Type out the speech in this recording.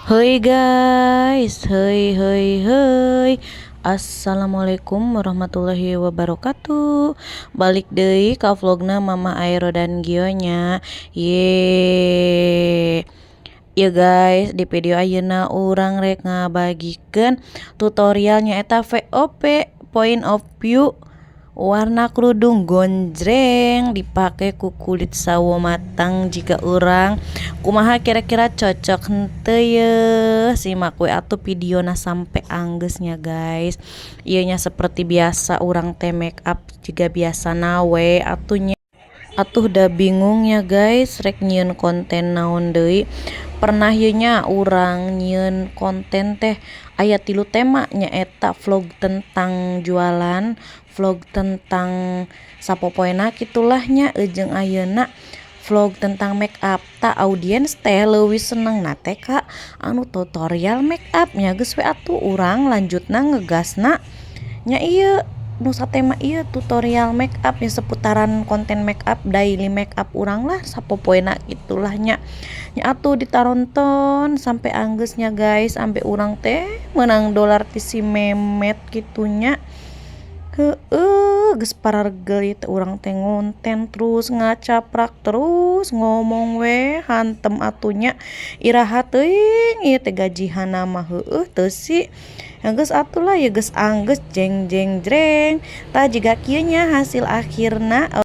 Hei guys, hei. Assalamualaikum warahmatullahi wabarakatuh. Balik deui ka vlogna Mama Aero dan Gionya. Ya guys, di video ayeuna urang rek ngabagikeun tutorialnya eta VOP, point of view warna kerudung gonjreng dipake ku kulit sawo matang. Jika orang kumaha kira-kira cocok henteu ye, simak we atuh videona sampai anggeusnya guys. Ieu nya seperti biasa urang teh make up juga biasa nawe atuh da bingung ya guys rek nyieun konten naon deui. Pernah ieu nya urang nyieun konten teh aya 3 tema nyaeta vlog tentang jualan, vlog tentang sapopoena gitulah nya, jeung ayeuna vlog tentang make up. Ta audiens teh leuwih seneng na teh ka anu tutorial make up nya. Geus we atuh urang lanjutna ngegasna nya ieu nu satema ieu tutorial make up nya, seputaran konten make up, daily make up urang lah sapopoena gitulah nya. Nya atuh ditaronton sampai anggeusnya guys, sampai urang teh meunang dolar ti si Memet gitunya. Geus parargeuy teh urang teh ngonten terus ngacaprak terus ngomong we hantem atunya iraha teuing ieu teh gajihanna mah teu sih. Geus atuh lah ya geus anggeus jeng jeng jreng. Tah jiga kieu nya hasil akhirna